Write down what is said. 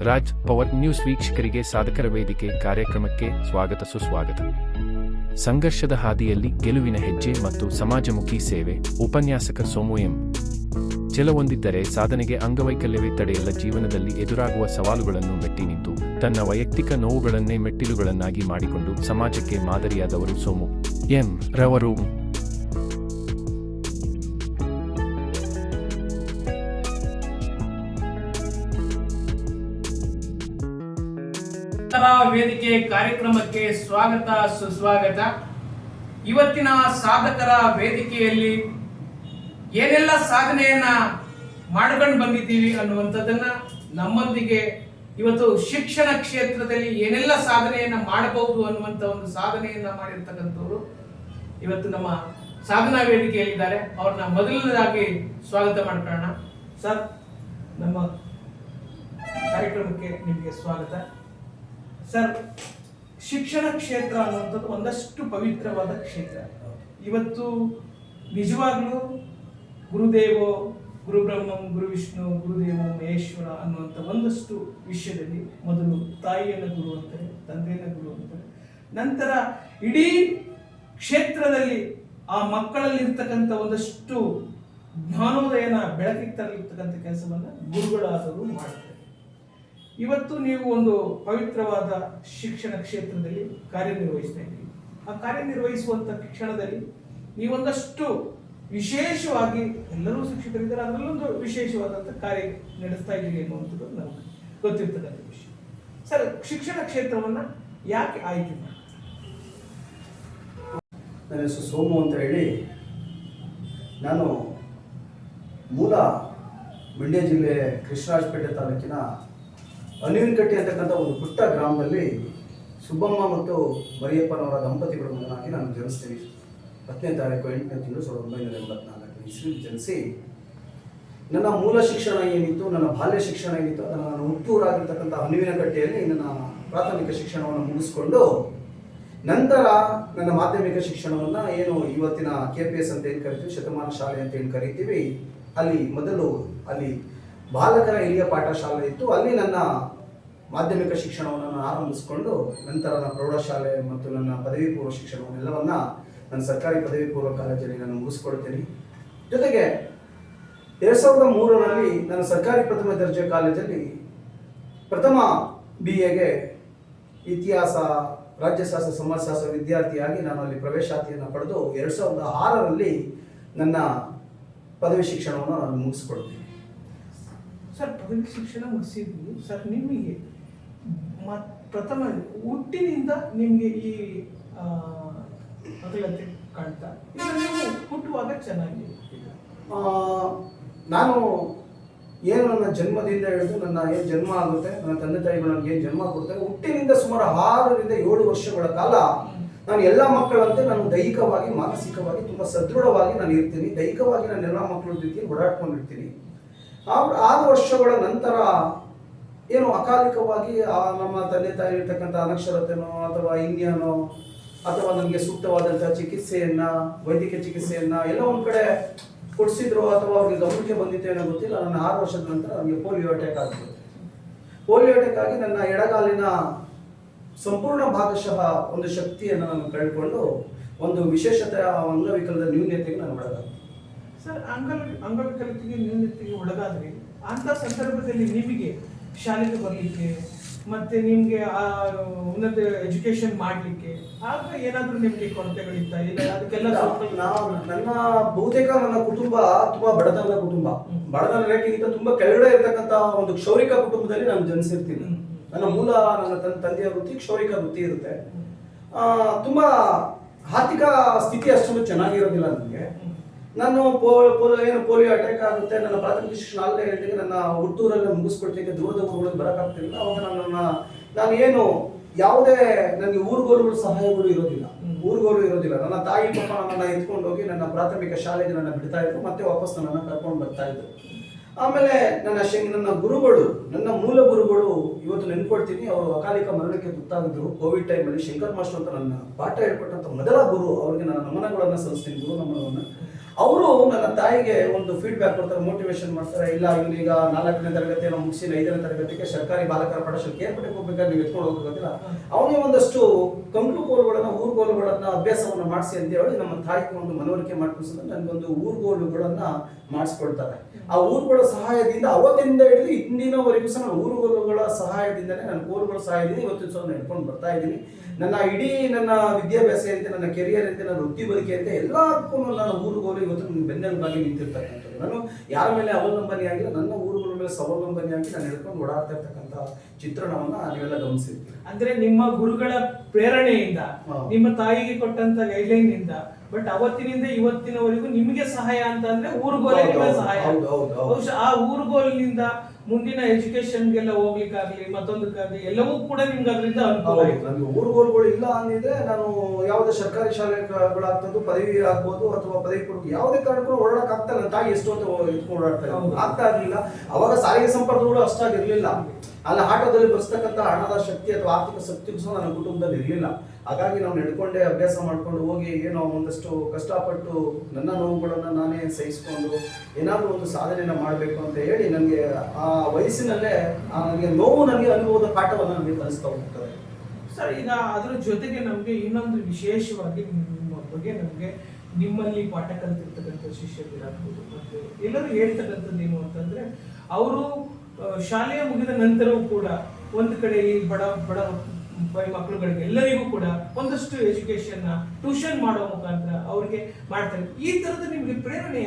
Raj power news ವೀಕ್ಷಕರಿಗೆ ಸಾಧಕರ ವೇದಿಕೆ ಕಾರ್ಯಕ್ರಮಕ್ಕೆ ಸ್ವಾಗತ ಸುಸ್ವಾಗತ. ಸಂಘರ್ಷದ ಹಾದಿಯಲ್ಲಿ ಗೆಲುವಿನ ಹೆಜ್ಜೆ ಮತ್ತು ಸಮಾಜಮುಖಿ ಸೇವೆ. ಉಪನ್ಯಾಸಕ ಸೋಮು ಎಂ. ಛಲವೊಂದಿದ್ದರೆ ಸಾಧನೆಗೆ ಅಂಗವೈಕಲ್ಯವೇ ತಡೆಯಲ್ಲ. ಜೀವನದಲ್ಲಿ ಎದುರಾಗುವ ಸವಾಲುಗಳನ್ನು ಮೆಟ್ಟಿ ನಿಂತು ತನ್ನ ವೈಯಕ್ತಿಕ ನೋವುಗಳನ್ನೇ ಮೆಟ್ಟಿಲುಗಳನ್ನಾಗಿ ಮಾಡಿಕೊಂಡು ಸಮಾಜಕ್ಕೆ ಮಾದರಿಯಾದವರು ಸೋಮು ಎಂ ರವರು. ವೇದಿಕೆ ಕಾರ್ಯಕ್ರಮಕ್ಕೆ ಸ್ವಾಗತ ಸುಸ್ವಾಗತ. ಇವತ್ತಿನ ಸಾಧಕರ ವೇದಿಕೆಯಲ್ಲಿ ಏನೆಲ್ಲ ಸಾಧನೆಯನ್ನ ಮಾಡ್ಕೊಂಡು ಬಂದಿದ್ದೀವಿ ಅನ್ನುವಂಥದ್ದನ್ನ ನಮ್ಮೊಂದಿಗೆ ಇವತ್ತು ಶಿಕ್ಷಣ ಕ್ಷೇತ್ರದಲ್ಲಿ ಏನೆಲ್ಲ ಸಾಧನೆಯನ್ನ ಮಾಡಬಹುದು ಅನ್ನುವಂಥ ಒಂದು ಸಾಧನೆಯನ್ನ ಮಾಡಿರ್ತಕ್ಕಂಥವ್ರು ಇವತ್ತು ನಮ್ಮ ಸಾಧನಾ ವೇದಿಕೆಯಲ್ಲಿದ್ದಾರೆ. ಅವ್ರನ್ನ ಮೊದಲನೇದಾಗಿ ಸ್ವಾಗತ ಮಾಡ್ಕೊಳ್ಳೋಣ. ಸರ್, ನಮ್ಮ ಕಾರ್ಯಕ್ರಮಕ್ಕೆ ನಿಮಗೆ ಸ್ವಾಗತ. ಸರ್, ಶಿಕ್ಷಣ ಕ್ಷೇತ್ರ ಅನ್ನುವಂಥದ್ದು ಒಂದಷ್ಟು ಪವಿತ್ರವಾದ ಕ್ಷೇತ್ರ. ಇವತ್ತು ನಿಜವಾಗ್ಲೂ ಗುರುದೇವೋ ಗುರು ಬ್ರಹ್ಮಂ ಗುರು ವಿಷ್ಣು ಗುರುದೇವೋ ಮಹೇಶ್ವರ ಅನ್ನುವಂಥ ಒಂದಷ್ಟು ವಿಷಯದಲ್ಲಿ ಮೊದಲು ತಾಯಿಯನ್ನು ಗುರು ಅಂತಾರೆ, ತಂದೆಯನ್ನು ಗುರು ಅಂತಾರೆ. ನಂತರ ಇಡೀ ಕ್ಷೇತ್ರದಲ್ಲಿ ಆ ಮಕ್ಕಳಲ್ಲಿರ್ತಕ್ಕಂಥ ಒಂದಷ್ಟು ಜ್ಞಾನೋದಯನ ಬೆಳಕಿಗೆ ತರಲಿರ್ತಕ್ಕಂಥ ಕೆಲಸವನ್ನು ಗುರುಗಳಾದವರು ಮಾಡ್ತಾರೆ. ಇವತ್ತು ನೀವು ಒಂದು ಪವಿತ್ರವಾದ ಶಿಕ್ಷಣ ಕ್ಷೇತ್ರದಲ್ಲಿ ಕಾರ್ಯನಿರ್ವಹಿಸ್ತಾ ಇದ್ದೀರಿ. ಆ ಕಾರ್ಯನಿರ್ವಹಿಸುವಂಥ ಕ್ಷಣದಲ್ಲಿ ನೀವೊಂದಷ್ಟು ವಿಶೇಷವಾಗಿ, ಎಲ್ಲರೂ ಶಿಕ್ಷಕರಿದ್ದಾರೆ, ಅದರಲ್ಲೊಂದು ವಿಶೇಷವಾದಂಥ ಕಾರ್ಯ ನಡೆಸ್ತಾ ಇದ್ದೀರಿ ಅನ್ನುವಂಥದ್ದು ನಮಗೆ ಗೊತ್ತಿರ್ತಕ್ಕಂಥ ವಿಷಯ. ಸರ್, ಶಿಕ್ಷಣ ಕ್ಷೇತ್ರವನ್ನು ಯಾಕೆ ಆಯ್ಕೆ ಮಾಡಿ? ನನ್ನ ಹೆಸರು ಸೋಮು ಅಂತ ಹೇಳಿ, ನಾನು ಮೂಲ ಮಂಡ್ಯ ಜಿಲ್ಲೆ ಕೃಷ್ಣರಾಜಪೇಟೆ ತಾಲೂಕಿನ ಅನಿವಿನಕಟ್ಟಿ ಅಂತಕ್ಕಂಥ ಒಂದು ಪುಟ್ಟ ಗ್ರಾಮದಲ್ಲಿ ಸುಬ್ಬಮ್ಮ ಮತ್ತು ಮರಿಯಪ್ಪನವರ ದಂಪತಿಗಳ ಮಗನಾಗಿ ನಾನು ಜನಿಸ್ತೀನಿ. 10ನೇ ತಾರೀಕು 8ನೇ ತಿಂಗಳು 1984 ಇಸ್ವಿ ಜನಿಸಿ, ನನ್ನ ಮೂಲ ಶಿಕ್ಷಣ ಏನಿತ್ತು, ನನ್ನ ಬಾಲ್ಯ ಶಿಕ್ಷಣ ಏನಿತ್ತು, ಅದನ್ನು ನಾನು ಹುಟ್ಟೂರಾಗಿರ್ತಕ್ಕಂಥ ಅನಿವಿನಕಟ್ಟೆಯಲ್ಲಿ ನನ್ನ ಪ್ರಾಥಮಿಕ ಶಿಕ್ಷಣವನ್ನು ಮುಗಿಸ್ಕೊಂಡು ನಂತರ ನನ್ನ ಮಾಧ್ಯಮಿಕ ಶಿಕ್ಷಣವನ್ನು ಏನು ಇವತ್ತಿನ KPS ಅಂತ ಏನು ಕರಿತೀವಿ, ಶತಮಾನ ಶಾಲೆ ಅಂತ ಏನು ಕರಿತೀವಿ, ಅಲ್ಲಿ ಬಾಲಕರ ಹಿರಿಯ ಪಾಠಶಾಲೆ ಇತ್ತು. ಅಲ್ಲಿ ನನ್ನ ಮಾಧ್ಯಮಿಕ ಶಿಕ್ಷಣವನ್ನು ನಾನು ಆರಂಭಿಸಿಕೊಂಡು ನಂತರ ನನ್ನ ಪ್ರೌಢಶಾಲೆ ಮತ್ತು ನನ್ನ ಪದವಿ ಪೂರ್ವ ಶಿಕ್ಷಣವನ್ನೆಲ್ಲವನ್ನು ನನ್ನ ಸರ್ಕಾರಿ ಪದವಿ ಪೂರ್ವ ಕಾಲೇಜಲ್ಲಿ ನಾನು ಮುಗಿಸ್ಕೊಳ್ತೀನಿ. ಜೊತೆಗೆ 2003ರಲ್ಲಿ ನಾನು ಸರ್ಕಾರಿ ಪ್ರಥಮ ದರ್ಜೆ ಕಾಲೇಜಲ್ಲಿ ಪ್ರಥಮ BAಗೆ ಇತಿಹಾಸ, ರಾಜ್ಯಶಾಸ್ತ್ರ, ಸಮಾಜಶಾಸ್ತ್ರ ವಿದ್ಯಾರ್ಥಿಯಾಗಿ ನಾನು ಅಲ್ಲಿ ಪ್ರವೇಶಾತಿಯನ್ನು ಪಡೆದು 2006ರಲ್ಲಿ ನನ್ನ ಪದವಿ ಶಿಕ್ಷಣವನ್ನು ನಾನು ಮುಗಿಸ್ಕೊಳ್ತೀನಿ. ಸರ್, ಪದವಿ ಶಿಕ್ಷಣ ಮುಗಿಸಿದ್ವಿ. ಸರ್, ನಿಮಗೆ ಪ್ರಥಮ ಹುಟ್ಟಿನಿಂದ ನಿಮಗೆ ಈ ಅಗಲತೆ ಕಾಣ್ತಾ ನೀವು ಹುಟ್ಟುವಾಗ ಚೆನ್ನಾಗಿ? ನಾನು ಏನು ನನ್ನ ಜನ್ಮದಿಂದ ಹಿಡಿದು ನನ್ನ ಏನು ಜನ್ಮ ಆಗುತ್ತೆ, ನನ್ನ ತಂದೆ ತಾಯಿಗಳು ನನಗೆ ಏನು ಜನ್ಮ ಕೊಡ್ತಾರೆ, ಹುಟ್ಟಿನಿಂದ ಸುಮಾರು 6ರಿಂದ 7 ವರ್ಷಗಳ ಕಾಲ ನಾನು ಎಲ್ಲ ಮಕ್ಕಳಂತೆ ನಾನು ದೈಹಿಕವಾಗಿ, ಮಾನಸಿಕವಾಗಿ ತುಂಬ ಸದೃಢವಾಗಿ ನಾನು ಇರ್ತೀನಿ. ದೈಹಿಕವಾಗಿ ನಾನು ಎಲ್ಲ ಮಕ್ಕಳ ಜೊತೆ ಓಡಾಡ್ಕೊಂಡಿರ್ತೀನಿ. 6 ವರ್ಷಗಳ ನಂತರ ಏನು ಅಕಾಲಿಕವಾಗಿ ನಮ್ಮ ತಂದೆ ತಾಯಿ ಇರ್ತಕ್ಕಂಥ ಅನಕ್ಷರತೆನೋ ಅಥವಾ ಇಂಡಿಯಾನೋ ಅಥವಾ ನನಗೆ ಸೂಕ್ತವಾದಂಥ ಚಿಕಿತ್ಸೆಯನ್ನು, ವೈದ್ಯಕೀಯ ಚಿಕಿತ್ಸೆಯನ್ನು ಎಲ್ಲ ಒಂದು ಕಡೆ ಕೊಡಿಸಿದ್ರು ಅಥವಾ ಅವ್ರಿಗೆ ಗಮನಕ್ಕೆ ಬಂದಿತ್ತು ಏನೋ ಗೊತ್ತಿಲ್ಲ. ನನ್ನ 6 ವರ್ಷದ ನಂತರ ನನಗೆ ಪೋಲಿಯೋ ಅಟ್ಯಾಕ್ ಆಗ್ತದೆ. ಪೋಲಿಯೋ ಅಟ್ಯಾಕ್ ಆಗಿ ನನ್ನ ಎಡಗಾಲಿನ ಸಂಪೂರ್ಣ ಭಾಗಶಃ ಒಂದು ಶಕ್ತಿಯನ್ನು ನಾನು ಕಳ್ಕೊಂಡು ಒಂದು ವಿಶೇಷತೆಯ ಅಂಗವಿಕಲದ ನ್ಯೂನ್ಯತೆಗೆ ನಾನು ಒಳಗಾಗ್ತೀನಿ. ಸರ್, ಅಂಗವಿಕಲತೆಗೆ ನ್ಯೂನತೆಗೆ ಒಳಗಾದ್ರೆ ಅಂತ ಸಂದರ್ಭದಲ್ಲಿ ನಿಮಗೆ ಶಾಲೆಗೆ ಬರಲಿಕ್ಕೆ ಮತ್ತೆ ನಿಮಗೆ ಉನ್ನತ ಎಜುಕೇಶನ್ ಮಾಡಲಿಕ್ಕೆ ಆಗ ಏನಾದರೂ ನಿಮಗೆ ಕೊರತೆಗಳಿತ್ತ? ಇಲ್ಲ, ಅದಕ್ಕೆಲ್ಲ ನನ್ನ ಬಹುತೇಕ ನನ್ನ ಕುಟುಂಬ ತುಂಬಾ ಬಡತನದ ಕುಟುಂಬ. ಬಡತನ ರೇಖೆಗಿಂತ ತುಂಬಾ ಕೆಳಗಡೆ ಇರತಕ್ಕಂಥ ಒಂದು ಕ್ಷೌರಿಕ ಕುಟುಂಬದಲ್ಲಿ ನಾನು ಜನಿಸಿರ್ತೀನಿ. ನನ್ನ ಮೂಲ ನನ್ನ ತಂದೆಯ ವೃತ್ತಿ ಕ್ಷೌರಿಕ ವೃತ್ತಿ ಇರುತ್ತೆ. ತುಂಬಾ ಆರ್ಥಿಕ ಸ್ಥಿತಿ ಅಷ್ಟೊಂದು ಚೆನ್ನಾಗಿರೋದಿಲ್ಲ ನನಗೆ. ನಾನು ಏನು ಪೋಲಿಯೋ ಅಟ್ಯಾಕ್ ಆಗುತ್ತೆ, ನನ್ನ ಪ್ರಾಥಮಿಕ ಶಿಕ್ಷಣ 4 ಗಂಟೆಗೆ ನನ್ನ ಹುಟ್ಟೂರಲ್ಲಿ ಮುಗಿಸ್ಕೊಳ್ತಿದ್ದೆ. ದೂರದ ಊರುಗಳಿಗೆ ಬರೋಕ್ಕಾಗ್ತಿರಲಿಲ್ಲ. ಅವಾಗ ನಾನು ಏನು ಯಾವುದೇ ನನಗೆ ಊರುಗೋಲುಗಳ ಸಹಾಯಗಳು ಇರೋದಿಲ್ಲ. ನನ್ನ ತಾಯಿ ಪಾಪ ನನ್ನನ್ನು ಎತ್ಕೊಂಡು ಹೋಗಿ ನನ್ನ ಪ್ರಾಥಮಿಕ ಶಾಲೆಗೆ ನನ್ನ ಬಿಡ್ತಾ ಇದ್ರು, ಮತ್ತೆ ವಾಪಸ್ ನನ್ನನ್ನು ಕರ್ಕೊಂಡು ಬರ್ತಾ ಇದ್ರು. ಆಮೇಲೆ ನನ್ನ ಗುರುಗಳು, ನನ್ನ ಮೂಲ ಗುರುಗಳು ಇವತ್ತು ನೆನ್ಕೊಳ್ತೀನಿ. ಅವರು ಅಕಾಲಿಕ ಮರಣಕ್ಕೆ ತುತ್ತಾಗಿದ್ರು ಕೋವಿಡ್ ಟೈಮಲ್ಲಿ. ಶಂಕರ್ ಮಾಸ್ಟರ್ ಅಂತ ನನ್ನ ಪಾಠ ಹೇಳ್ಕೊಟ್ಟಂಥ ಮೊದಲ ಗುರು, ಅವ್ರಿಗೆ ನನ್ನ ನಮನಗಳನ್ನು ಸಲ್ಲಿಸ್ತೀನಿ, ಗುರು ನಮನವನ್ನು. ಅವರು ನನ್ನ ತಾಯಿಗೆ ಒಂದು ಫೀಡ್ಬ್ಯಾಕ್ ಕೊಡ್ತಾರೆ, ಮೋಟಿವೇಶನ್ ಮಾಡ್ತಾರೆ. ಇಲ್ಲ ಇವನೀಗ 4ನೇ ತರಗತಿಯನ್ನು ಮುಗಿಸಿ 5ನೇ ತರಗತಿಗೆ ಸರ್ಕಾರಿ ಬಾಲಕರ ಪಾಠಶಾಲೆ ಕೇರ್ಪಟ್ಟೆಗೆ ಹೋಗ್ಬೇಕಾದ್ರೆ ನೀವು ಎತ್ಕೊಂಡು ಹೋಗೋದಿಲ್ಲ, ಅವನಿಗೆ ಒಂದಷ್ಟು ಕಂಕ್ಲು ಗೋಲುಗಳನ್ನ ಊರುಗೋಲುಗಳನ್ನ ಅಭ್ಯಾಸವನ್ನು ಮಾಡಿಸಿ ಅಂತ ಹೇಳಿ ನಮ್ಮ ತಾಯಿಗೆ ಒಂದು ಮನವರಿಕೆ ಮಾಡ್ಕೊಂಡು ನನಗೊಂದು ಊರುಗೋಲುಗಳನ್ನ ಮಾಡಿಸ್ಕೊಳ್ತಾರೆ. ಆ ಊರುಗಳ ಸಹಾಯದಿಂದ ಅವತ್ತಿನಿಂದ ಹಿಡಿದು ಇಂದಿನವರೆಗೂ ಸಹ ನಾನು ಊರುಗೋಲುಗಳ ಸಹಾಯದಿಂದನೇ, ನನ್ನ ಕೋಲುಗಳ ಸಹಾಯದಿಂದ ಇವತ್ತಿನ ಸಹ ನಡ್ಕೊಂಡು ಬರ್ತಾ ಇದ್ದೀನಿ. ನನ್ನ ಇಡೀ ನನ್ನ ವಿದ್ಯಾಭ್ಯಾಸ ಅಂತ, ನನ್ನ ಕೆರಿಯರ್ ಅಂತ, ನನ್ನ ವೃತ್ತಿ ಬದುಕಿ ಅಂತ ಎಲ್ಲಕ್ಕೂ ನಾನು ಊರುಗೋಲು ಇವತ್ತು ಬೆನ್ನೆಲುಬಾಗಿ ನಿಂತಿರ್ತಕ್ಕಂಥದ್ದು. ನಾನು ಯಾರ ಮೇಲೆ ಅವಲಂಬನೆ ಆಗಿಲ್ಲ, ನನ್ನ ಊರುಗಳ ಮೇಲೆ ಸ್ವಾವಲಂಬನೆಯಾಗಿ ನಾನು ಹಿಡ್ಕೊಂಡು ಓಡಾಡ್ತಾ ಇರ್ತಕ್ಕಂಥ ಚಿತ್ರಣವನ್ನ ನೀವೆಲ್ಲ ಗಮನಿಸಿರ್ತೀವಿ. ಅಂದ್ರೆ ನಿಮ್ಮ ಗುರುಗಳ ಪ್ರೇರಣೆಯಿಂದ, ನಿಮ್ಮ ತಾಯಿಗೆ ಕೊಟ್ಟಂತ ಗೈಡ್ಲೈನ್ ಇಂದ, ಬಟ್ ಅವತ್ತಿನಿಂದ ಇವತ್ತಿನವರೆಗೂ ನಿಮಗೆ ಸಹಾಯ ಅಂತ ಅಂದ್ರೆ ಊರುಗೋಲೆ ನಿಮಗೆ ಸಹಾಯ. ಬಹುಶಃ ಆ ಊರುಗೋಲಿನಿಂದ ಮುಂದಿನ ಎಜುಕೇಶನ್ಗೆಲ್ಲ ಹೋಗ್ಲಿಕ್ಕಾಗ್ಲಿ ಮತ್ತೊಂದಕ್ಕಾಗ್ಲಿ ಎಲ್ಲವೂ ಕೂಡ ನಿಮ್ಗೆ ಅದರಿಂದ ಅನುಕೂಲ ಆಯ್ತು. ನನಗೆ ಊರುಗೋಲುಗಳು ಇಲ್ಲ ಅಂದಿದ್ರೆ ನಾನು ಯಾವುದೇ ಸರ್ಕಾರಿ ಶಾಲೆಗಳಾಗ್ತದ್ದು, ಪದವಿ ಆಗ್ಬೋದು ಅಥವಾ ಪದವಿ ಪೂರ್ವ ಯಾವುದೇ ಕಾರಣಕ್ಕೂ ಓಡಾಡಕ್ ಆಗ್ತಾ ಇಲ್ಲ. ತಾಯಿ ಎಷ್ಟು ಅಂತ ಎತ್ಕೊಂಡು ಆಗ್ತಾ ಇರಲಿಲ್ಲ. ಅವಾಗ ಸಾರಿಗೆ ಸಂಪರ್ಕಗಳು ಅಷ್ಟಾಗಿರ್ಲಿಲ್ಲ. ಅಲ್ಲ ಆಟೋದಲ್ಲಿ ಬರ್ತಕ್ಕಂಥ ಹಣದ ಶಕ್ತಿ ಅಥವಾ ಆರ್ಥಿಕ ಶಕ್ತಿ ಸಹ ನನ್ನ ಕುಟುಂಬದಲ್ಲಿ ಇರಲಿಲ್ಲ. ಹಾಗಾಗಿ ನಾವು ನಡ್ಕೊಂಡೆ ಅಭ್ಯಾಸ ಮಾಡ್ಕೊಂಡು ಹೋಗಿ ಏನೋ ಒಂದಷ್ಟು ಕಷ್ಟಪಟ್ಟು ನನ್ನ ನೋವುಗಳನ್ನು ನಾನೇ ಸಹಿಸ್ಕೊಂಡು ಏನಾದರೂ ಒಂದು ಸಾಧನೆಯನ್ನು ಮಾಡಬೇಕು ಅಂತ ಹೇಳಿ ನನಗೆ ಆ ವಯಸ್ಸಿನಲ್ಲೇ ನನಗೆ ನೋವು ನನಗೆ ಅನುಭವದ ಪಾಠವನ್ನು ನನಗೆ ಕಲಿಸ್ತಾ ಹೋಗ್ತದೆ. ಸರ್, ಈಗ ಅದ್ರ ಜೊತೆಗೆ ನಮಗೆ ಇನ್ನೊಂದು ವಿಶೇಷವಾಗಿ ನಿಮ್ಮ ಬಗ್ಗೆ ನಮಗೆ ನಿಮ್ಮಲ್ಲಿ ಪಾಠ ಕಲಿತಿರ್ತಕ್ಕಂಥ ಶಿಷ್ಯರಿರಾಗ್ಬೋದು ಮತ್ತು ಎಲ್ಲರೂ ಹೇಳ್ತಕ್ಕಂಥದ್ದು ಏನು ಅಂತಂದ್ರೆ, ಅವರು ಶಾಲೆಯ ಮುಗಿದ ನಂತರವೂ ಕೂಡ ಒಂದು ಕಡೆ ಈ ಬಡ ಮಕ್ಕಳುಗಳಿಗೆ ಎಲ್ಲರಿಗೂ ಕೂಡ ಒಂದಷ್ಟು ಎಜುಕೇಶನ್ ಟ್ಯೂಷನ್ ಮಾಡೋ ಮುಖಾಂತರ ಅವ್ರಿಗೆ ಮಾಡ್ತಾರೆ. ಈ ತರದ ನಿಮ್ಗೆ ಪ್ರೇರಣೆ